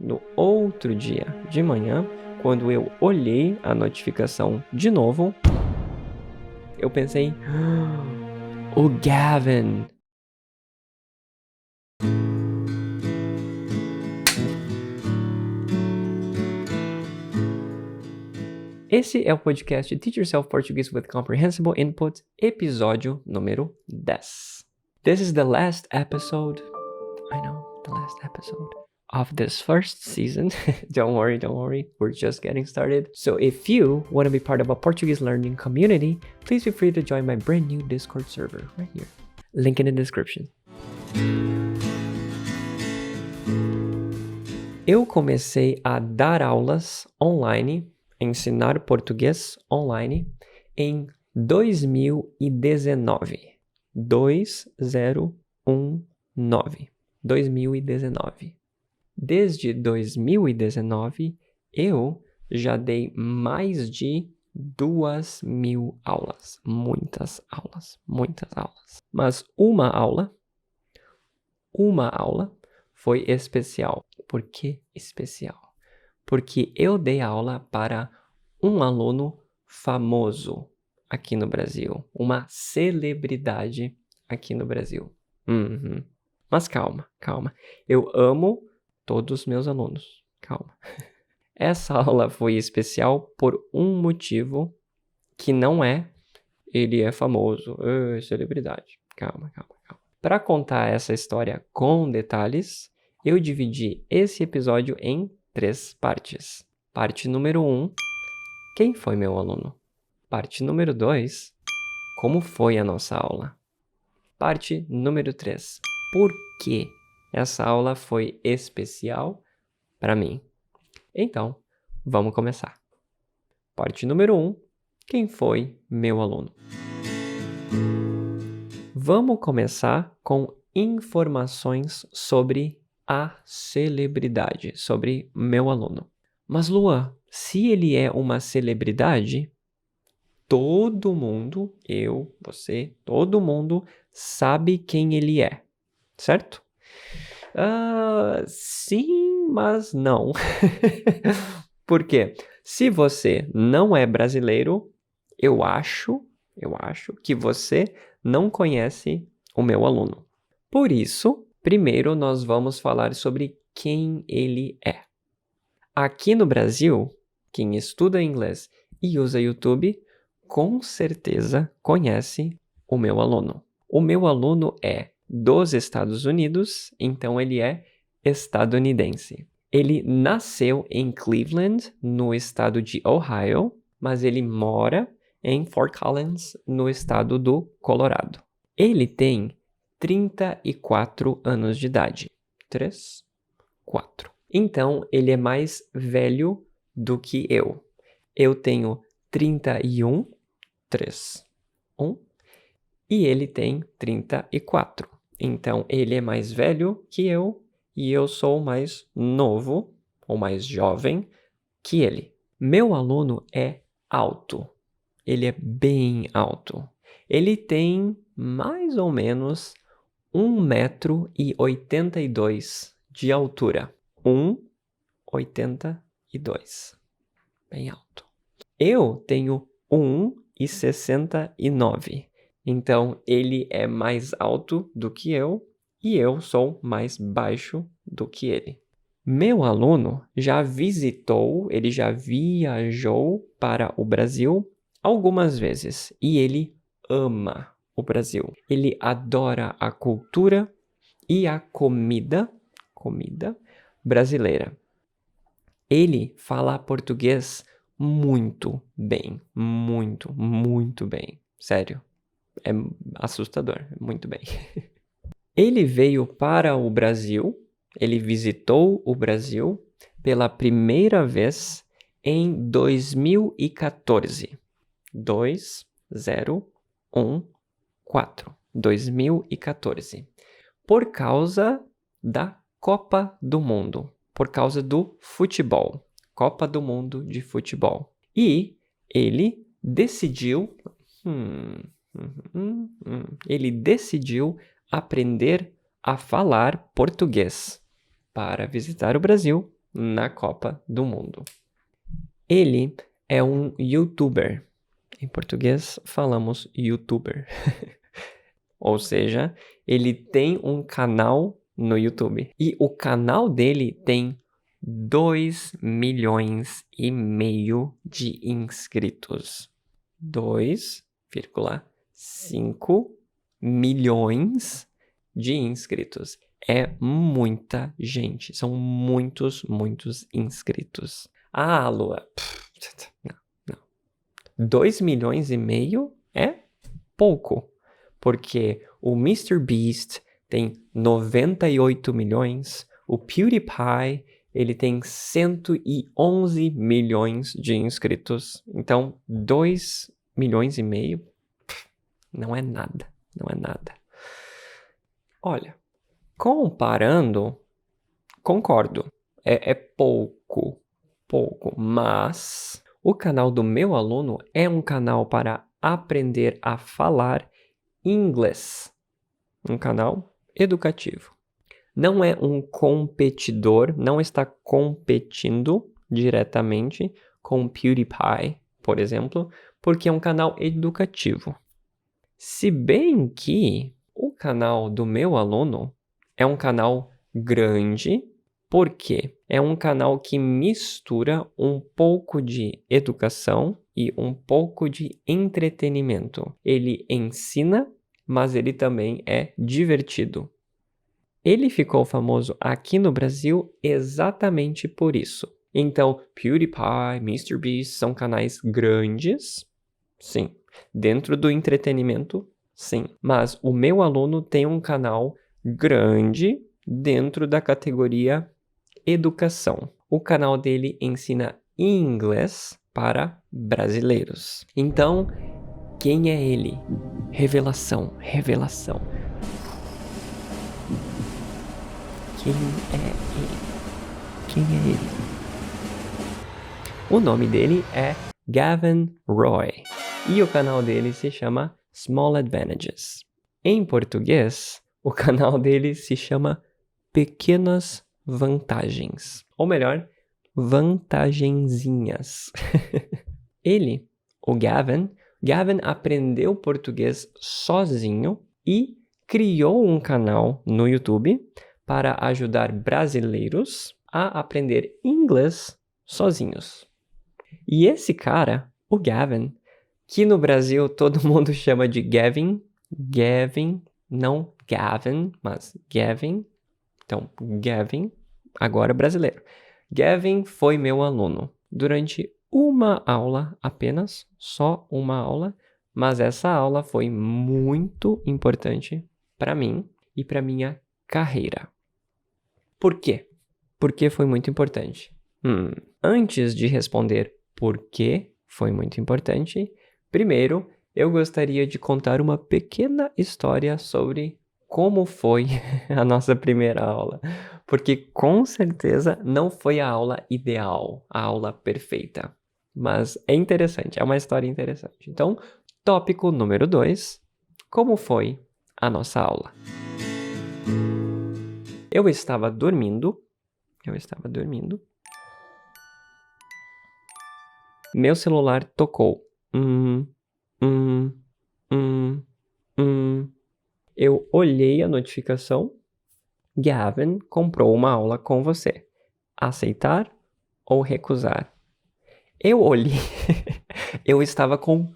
no outro dia de manhã, quando eu olhei a notificação de novo, eu pensei, o Gavin. Esse é o podcast Teach Yourself Portuguese with Comprehensible Input, episódio número 10. This is the last episode, I know, the last episode of this first season. Don't worry, we're just getting started. So if you want to be part of a Portuguese learning community, please feel free to join my brand new Discord server right here. Link in the description. Eu comecei a dar aulas online, ensinar português online, em 2019. 2019. Desde 2019, eu já dei mais de 2.000 aulas. Muitas aulas. Mas uma aula foi especial. Por que especial? Porque eu dei aula para um aluno famoso aqui no Brasil. Uma celebridade aqui no Brasil. Mas calma. Eu amo todos os meus alunos. Calma. Essa aula foi especial por um motivo que não é ele é famoso, celebridade. Calma. Para contar essa história com detalhes, eu dividi esse episódio em 3 partes. Parte número 1, quem foi meu aluno? Parte número 2, como foi a nossa aula? Parte número 3, por que essa aula foi especial para mim? Então, vamos começar. Parte número 1, quem foi meu aluno? Vamos começar com informações sobre a celebridade, sobre meu aluno. Mas, Luan, se ele é uma celebridade, todo mundo, eu, você, todo mundo sabe quem ele é, certo? Sim, mas não. Por quê? Se você não é brasileiro, eu acho que você não conhece o meu aluno. Por isso, primeiro nós vamos falar sobre quem ele é. Aqui no Brasil, quem estuda inglês e usa YouTube, com certeza conhece o meu aluno. O meu aluno é dos Estados Unidos, então ele é estadunidense. Ele nasceu em Cleveland, no estado de Ohio, mas ele mora em Fort Collins, no estado do Colorado. Ele tem 34 anos de idade. 3, 4. Então, ele é mais velho do que eu. Eu tenho 31, 3, 1. E ele tem 34. Então, ele é mais velho que eu e eu sou mais novo ou mais jovem que ele. Meu aluno é alto. Ele é bem alto. Ele tem mais ou menos 1,82 m de altura. 1,82. Bem alto. Eu tenho 1,69. Então, ele é mais alto do que eu e eu sou mais baixo do que ele. Meu aluno já viajou para o Brasil algumas vezes e ele ama o Brasil. Ele adora a cultura e a comida brasileira. Ele fala português muito bem. Sério. É assustador. Muito bem. Ele veio para o Brasil, ele visitou o Brasil pela primeira vez em 2014. 2014. Por causa da Copa do Mundo. Por causa do futebol. Copa do Mundo de futebol. E ele decidiu... Ele decidiu aprender a falar português para visitar o Brasil na Copa do Mundo. Ele é um YouTuber. Em português, falamos YouTuber. Ou seja, ele tem um canal no YouTube. E o canal dele tem 2,5 milhões de inscritos. 2,5 milhões de inscritos. É muita gente. São muitos inscritos. Ah, Lua. Não. 2,5 milhões é pouco. Porque o MrBeast tem 98 milhões. O PewDiePie, ele tem 111 milhões de inscritos. Então, 2,5 milhões não é nada. Não é nada. Olha, comparando, concordo. É pouco. Mas o canal do meu aluno é um canal para aprender a falar inglês. Um canal educativo. Não é um competidor, não está competindo diretamente com o PewDiePie, por exemplo, porque é um canal educativo. Se bem que o canal do meu aluno é um canal grande, porque é um canal que mistura um pouco de educação e um pouco de entretenimento. Ele ensina, mas ele também é divertido. Ele ficou famoso aqui no Brasil exatamente por isso. Então, PewDiePie, MrBeast são canais grandes, sim. Dentro do entretenimento, sim. Mas o meu aluno tem um canal grande dentro da categoria educação. O canal dele ensina inglês para brasileiros. Então, quem é ele? Revelação. Quem é ele? O nome dele é Gavin Roy. E o canal dele se chama Small Advantages. Em português, o canal dele se chama Pequenas Vantagens. Ou melhor, vantagenzinhas. Ele, o Gavin aprendeu português sozinho e criou um canal no YouTube para ajudar brasileiros a aprender inglês sozinhos. E esse cara, o Gavin, que no Brasil todo mundo chama de Gavin, não Gavin, mas Gavin. Então, Gavin, agora brasileiro. Gavin foi meu aluno durante uma aula apenas, só uma aula, mas essa aula foi muito importante para mim e para minha carreira. Por quê? Por que foi muito importante? Antes de responder por que foi muito importante, primeiro eu gostaria de contar uma pequena história sobre como foi a nossa primeira aula. Porque com certeza não foi a aula ideal, a aula perfeita. Mas é interessante, é uma história interessante. Então, tópico número 2, como foi a nossa aula? Eu estava dormindo. Meu celular tocou. Eu olhei a notificação. Gavin comprou uma aula com você. Aceitar ou recusar? Eu olhei. Eu estava com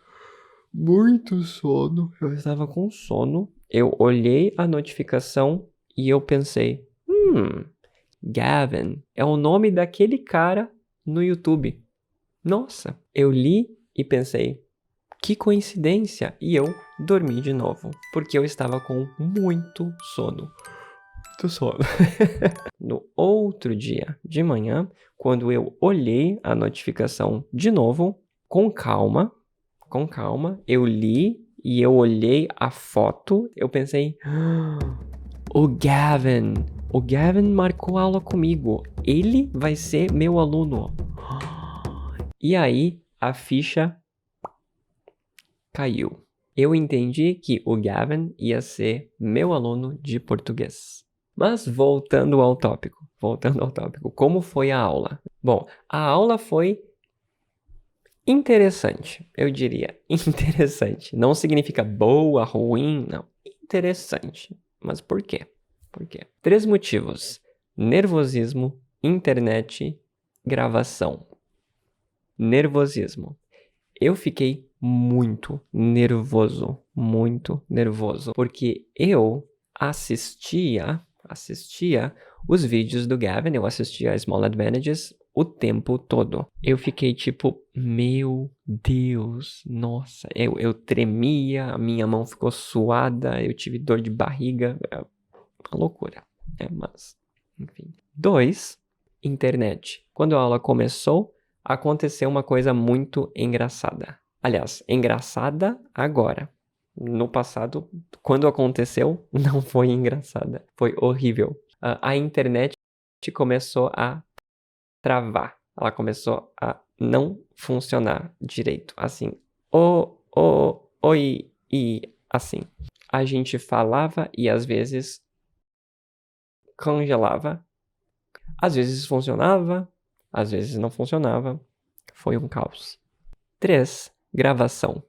muito sono. Eu olhei a notificação e eu pensei, Gavin é o nome daquele cara no YouTube. Nossa, eu li e pensei, que coincidência! E eu dormi de novo, porque eu estava com muito sono. No outro dia de manhã, quando eu olhei a notificação de novo, com calma, eu li e eu olhei a foto, eu pensei, o Gavin marcou aula comigo, ele vai ser meu aluno. E aí, a ficha caiu. Eu entendi que o Gavin ia ser meu aluno de português. Mas voltando ao tópico, voltando ao tópico, como foi a aula? Bom, a aula foi interessante, eu diria, interessante. Não significa boa, ruim, não. Interessante. Mas por quê? Por quê? 3 motivos: nervosismo, internet, gravação. Nervosismo. Eu fiquei muito nervoso, porque eu assistia os vídeos do Gavin, eu assistia a Small Advantages o tempo todo. Eu fiquei tipo, meu Deus, nossa, eu tremia, a minha mão ficou suada, eu tive dor de barriga, é uma loucura, mas, enfim. 2, internet. Quando a aula começou, aconteceu uma coisa muito engraçada. Aliás, engraçada agora. No passado, quando aconteceu, não foi engraçada. Foi horrível. A internet começou a travar. Ela começou a não funcionar direito. Assim, oi, e assim. A gente falava e às vezes congelava. Às vezes funcionava, às vezes não funcionava. Foi um caos. 3, gravação.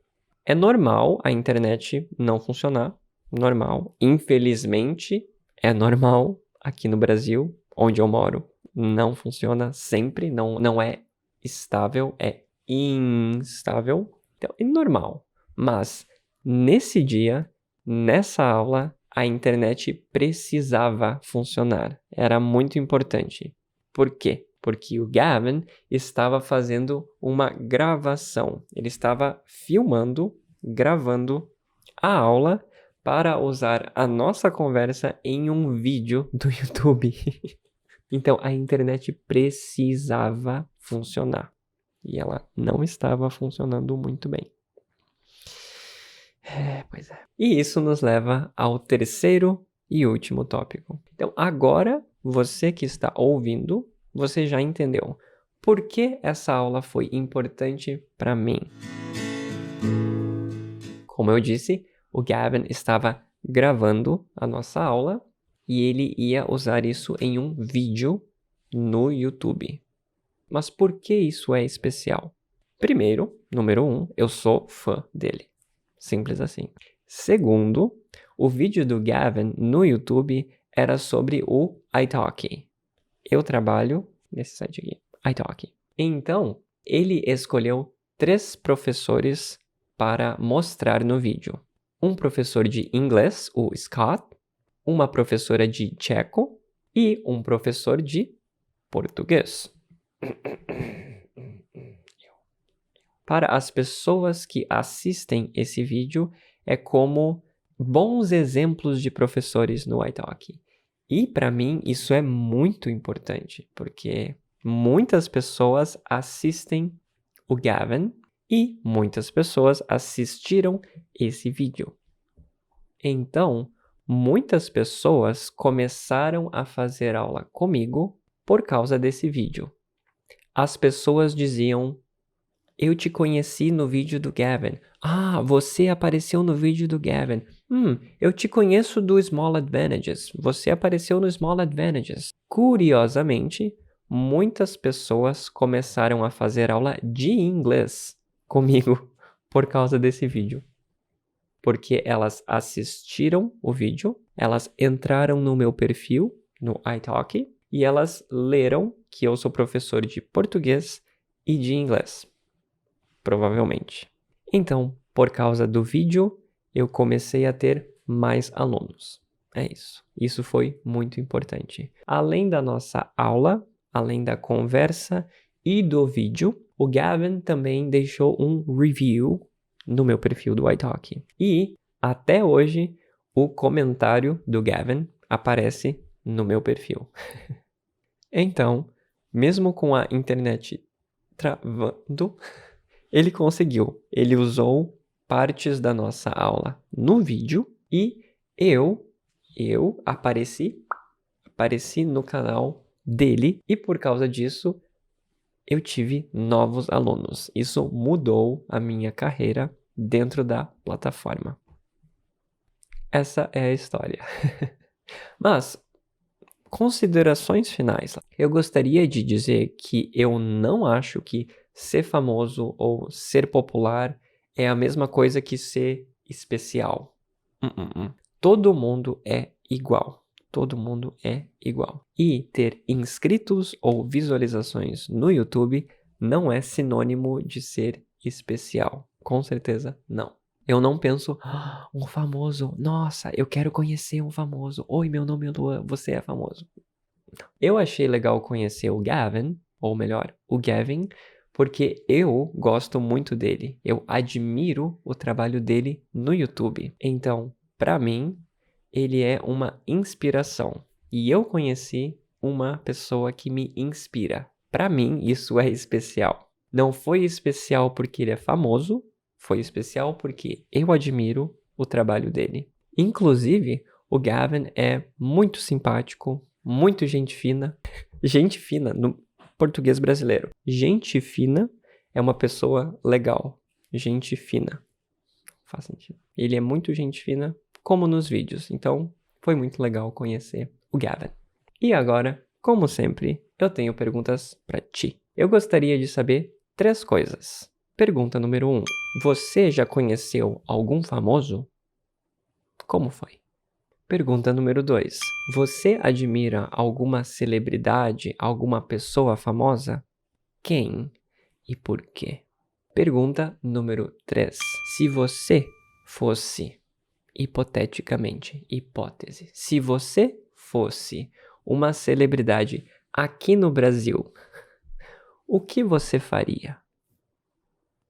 É normal a internet não funcionar. Normal. Infelizmente, é normal aqui no Brasil, onde eu moro. Não funciona sempre. Não é estável, é instável. Então, é normal. Mas, nesse dia, nessa aula, a internet precisava funcionar. Era muito importante. Por quê? Porque o Gavin estava fazendo uma gravação. Ele estava filmando, gravando a aula para usar a nossa conversa em um vídeo do YouTube. Então, a internet precisava funcionar. E ela não estava funcionando muito bem. Pois é. E isso nos leva ao terceiro e último tópico. Então, agora, você que está ouvindo, você já entendeu por que essa aula foi importante para mim. Como eu disse, o Gavin estava gravando a nossa aula e ele ia usar isso em um vídeo no YouTube. Mas por que isso é especial? Primeiro, número 1, eu sou fã dele. Simples assim. Segundo, o vídeo do Gavin no YouTube era sobre o italki. Eu trabalho nesse site aqui, italki. Então, ele escolheu 3 professores para mostrar no vídeo. Um professor de inglês, o Scott, uma professora de tcheco e um professor de português. Para as pessoas que assistem esse vídeo, é como bons exemplos de professores no italki. E para mim isso é muito importante, porque muitas pessoas assistem o Gavin e muitas pessoas assistiram esse vídeo. Então, muitas pessoas começaram a fazer aula comigo por causa desse vídeo. As pessoas diziam: eu te conheci no vídeo do Gavin. Ah, você apareceu no vídeo do Gavin. Eu te conheço do Small Advantages. Você apareceu no Small Advantages. Curiosamente, muitas pessoas começaram a fazer aula de inglês comigo por causa desse vídeo. Porque elas assistiram o vídeo, elas entraram no meu perfil, no italki, e elas leram que eu sou professor de português e de inglês. Provavelmente. Então, por causa do vídeo, eu comecei a ter mais alunos. É isso. Isso foi muito importante. Além da nossa aula, além da conversa e do vídeo, o Gavin também deixou um review no meu perfil do italki. E, até hoje, o comentário do Gavin aparece no meu perfil. Então, mesmo com a internet travando, ele conseguiu. Ele usou partes da nossa aula no vídeo e eu apareci no canal dele e por causa disso eu tive novos alunos. Isso mudou a minha carreira dentro da plataforma. Essa é a história. Mas, Considerações finais. Eu gostaria de dizer que eu não acho que ser famoso ou ser popular é a mesma coisa que ser especial. Todo mundo é igual. Todo mundo é igual. E ter inscritos ou visualizações no YouTube não é sinônimo de ser especial. Com certeza não. Eu não penso, um famoso, nossa, eu quero conhecer um famoso. Oi, meu nome é Lua, você é famoso. Eu achei legal conhecer o Gavin, ou melhor, o Gavin, porque eu gosto muito dele. Eu admiro o trabalho dele no YouTube. Então, para mim, ele é uma inspiração. E eu conheci uma pessoa que me inspira. Para mim, isso é especial. Não foi especial porque ele é famoso, foi especial porque eu admiro o trabalho dele. Inclusive, o Gavin é muito simpático, muito gente fina. Gente fina no português brasileiro. Gente fina é uma pessoa legal. Gente fina. Faz sentido. Ele é muito gente fina, como nos vídeos. Então, foi muito legal conhecer o Gavin. E agora, como sempre, eu tenho perguntas para ti. Eu gostaria de saber 3 coisas. Pergunta número 1. Você já conheceu algum famoso? Como foi? Pergunta número 2. Você admira alguma celebridade, alguma pessoa famosa? Quem e por quê? Pergunta número 3. Se você fosse, hipoteticamente, hipótese, se você fosse uma celebridade aqui no Brasil, o que você faria?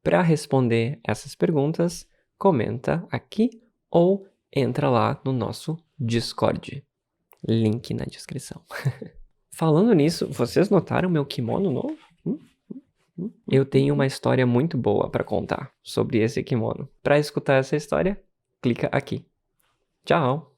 Para responder essas perguntas, comenta aqui ou entra lá no nosso Discord. Link na descrição. Falando nisso, vocês notaram meu kimono novo? Eu tenho uma história muito boa para contar sobre esse kimono. Para escutar essa história, clica aqui. Tchau!